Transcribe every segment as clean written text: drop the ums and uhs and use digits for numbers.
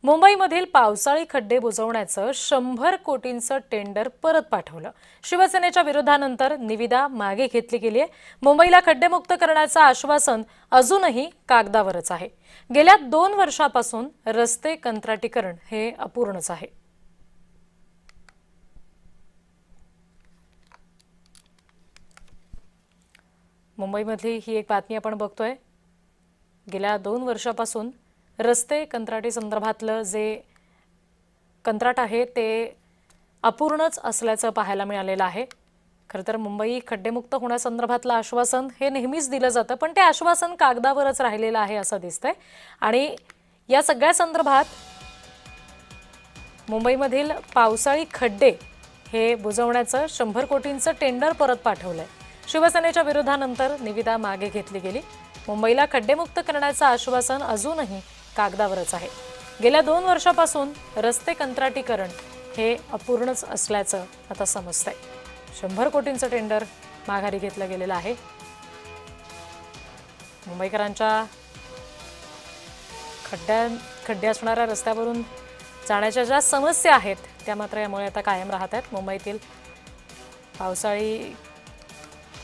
मुंबईमधील पावसाळी खड्डे बुजवण्याचं 100 कोटींचं टेंडर परत पाठवलं। शिवसेनेच्या विरोधानंतर निविदा मागे घेतली गेली आहे। मुंबईला खड्डेमुक्त करण्याचं आश्वासन अजूनही कागदावरच आहे। गेल्या 2 वर्षापासून रस्ते कंत्राटीकरण हे अपूर्णच आहे। मुंबईमधली ही एक बातमी आपण बघतोय। गेल्या 2 वर्षापासून रस्ते कंत्राटी संदर्भातलं जे कंत्राट आहे ते अपूर्णच असल्याचं पाहायला मिळालेलं आहे। खरं तर मुंबई खड्डेमुक्त होण्यासंदर्भातलं आश्वासन हे नेहमीच दिलं जातं, पण ते आश्वासन कागदावरच राहिलेलं आहे असं दिसतंय। आणि या सगळ्या संदर्भात मुंबईमधील पावसाळी खड्डे हे बुजवण्याचं 100 कोटींचं टेंडर परत पाठवलंय। शिवसेनेच्या विरोधानंतर निविदा मागे घेतली गेली। मुंबईला खड्डेमुक्त करण्याचं आश्वासन अजूनही कागदावरच आहे। गेल्या 2 वर्षापासून रस्ते कंत्राटीकरण हे अपूर्णच असल्याचं आता समजतंय। 100 कोटींचं टेंडर माघारी घेतलं गेलेलं आहे। मुंबईकरांच्या खड्डे असणाऱ्या रस्त्यावरून जाण्याच्या ज्या समस्या आहेत त्या मात्र यामुळे आता कायम राहत आहेत। मुंबईतील पावसाळी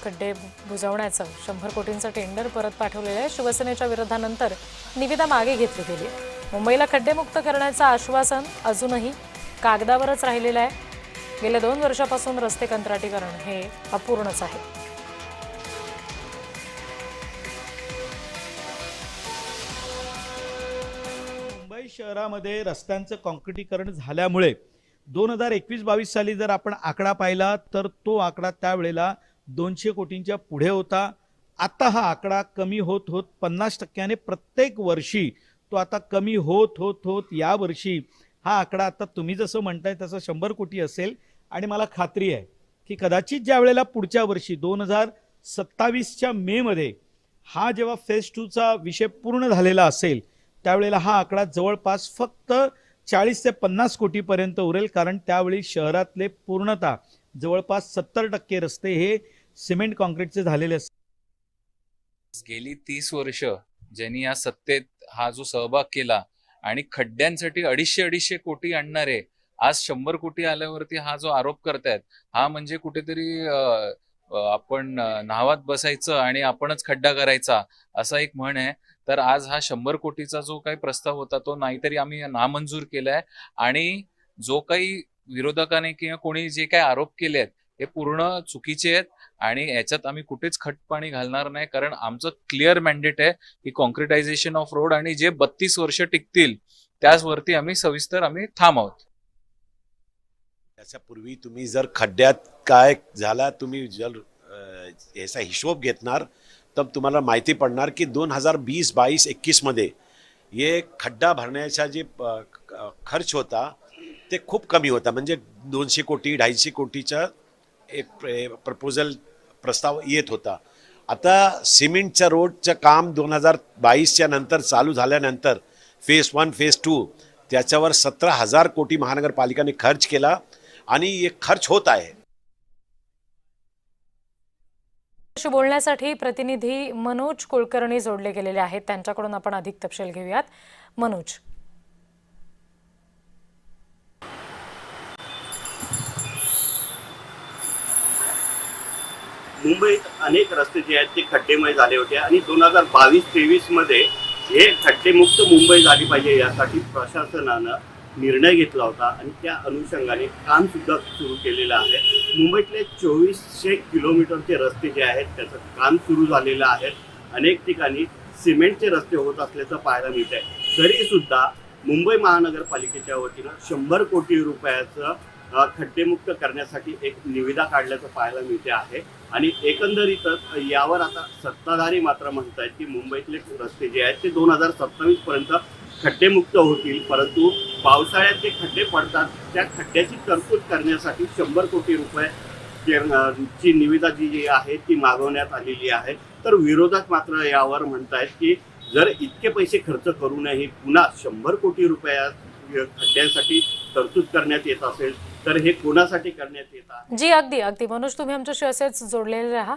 खड्डे बुजवण्याचं 100 कोटींचं टेंडर परत पाठवलेलं आहे। शिवसेनेच्या विरोधानंतर निविदा मागे घेतली गेली आहे। मुंबईला खड्डेमुक्त करण्याचं आश्वासन अजूनही कागदावरच राहिलेलं आहे। गेल्या 2 वर्षापासून रस्ते कंत्राटीकरण हे अपूर्णच आहे। मुंबई शहरामध्ये रस्त्यांचं काँक्रिटीकरण झाल्यामुळे 2021-22 साली जर आपण आकडा पाहिला तर तो आकडा त्यावेळेला 200 कोटींच्या पुढे होता। आता हा आकडा कमी होत होत 50% प्रत्येक वर्षी तो आता कमी होत होत होत या वर्षी हा आकडा आता तुम्ही जसं म्हणताय तसं 100 कोटी असेल। आणि मला खात्री आहे की कदाचित ज्या वेळेला पुढच्या वर्षी 2027च्या मे मध्ये हा जेव्हा फेज 2 चा विषय पूर्ण झालेला असेल त्यावेळेला हा आकडा जवळपास फक्त 40 ते 50 कोटीपर्यंत उरेल, कारण त्यावेळी शहरातले पूर्णतः जवळपास 70% रस्ते हे सिमेंट कॉन्क्रीटचे झालेले असतात। गेली 30 वर्ष ज्यांनी या सत्तेत हा जो सहभाग केला आणि खड्ड्यांसाठी 250 कोटी आणणारे आज 100 कोटी आल्यावरती हा जो आरोप करतायत हा म्हणजे कुठेतरी आपण नावात बसायचं आणि आपणच खड्डा करायचा असा एक म्हण आहे। तर आज हा 100 कोटीचा जो काही प्रस्ताव होता तो नाहीतरी आम्ही नामंजूर केलाय आणि जो काही विरोधकाने किंवा कोणी जे काही आरोप केले आहेत हे पूर्ण चुकीचे आहेत आणि याच्यात आम्ही कुठेच खटपाणी घालणार नाही, कारण आमचं क्लिअर मॅन्डेट आहे की कॉन्क्रिटायझेशन ऑफ रोड आणि जे 32 वर्ष टिकतील त्याचवरती आम्ही सविस्तर ठाम आहोत। त्याच्यापूर्वी तुम्ही जर खड्ड्यात काय झाला तुम्ही जर याचा हिशोब घेतणार तर तुम्हाला माहिती पडणार की 2020, 22, 21 मध्ये ये खड्डा भरण्याचा जे खर्च होता ते खूप कमी होता, म्हणजे 200 कोटी 250 कोटीचा एक प्रपोजल प्रस्ताव येत होता। आता सिमेंटच्या रोडचं काम 2022च्या नंतर चालू झाल्यानंतर फेज 1 फेज 2 त्याच्यावर 17,000 कोटी महानगरपालिकाने खर्च केला आणि एक खर्च होत आहे। बोलण्यासाठी प्रतिनिधी मनोज कुलकर्णी जोडले गेलेले आहेत, त्यांच्याकडून आपण अधिक तपशील घेऊयात। मनोज, मुंबईत अनेक रस्ते जे आहेत ते खड्डेमय झाले होते आणि 2022-23 मध्ये हे खड्डेमुक्त मुंबई झाली पाहिजे यासाठी प्रशासनानं निर्णय घेतला होता आणि त्या अनुषंगाने काम सुद्धा सुरू केलेलं आहे। मुंबईतले 2400 किलोमीटरचे रस्ते जे आहेत त्याचं काम सुरू झालेलं आहे। अनेक ठिकाणी सिमेंटचे रस्ते होत असल्याचं पाहायला मिळत आहे। तरी सुद्धा मुंबई महानगरपालिकेच्या वतीनं 100 कोटी रुपयाचं खड्डेमुक्त करण्यासाठी एक निविदा काढल्याचं पाहायला मिळते आहे आणि एकंदरीतच यावर आता सत्ताधारी मात्र म्हणतायत की मुंबईतले रस्ते जे आहेत ते 2027 पर्यंत खड्डेमुक्त होतील, परंतु पावसाळ्यात जे खड्डे पडतात त्या खड्ड्याची तरतूद करण्यासाठी 100 कोटी रुपये ची निविदा जी आहे ती मागवण्यात आलेली आहे। तर विरोधक मात्र यावर म्हणतायत की जर इतके पैसे खर्च करूनही पुन्हा 100 कोटी रुपयात खड्ड्यांसाठी तरतूद करण्यात येत असेल तर हे कोणासाठी करण्यात येत आहे। जी अगदी मनोज, तुम्ही आमच्याशी असेच जोडलेले राहा।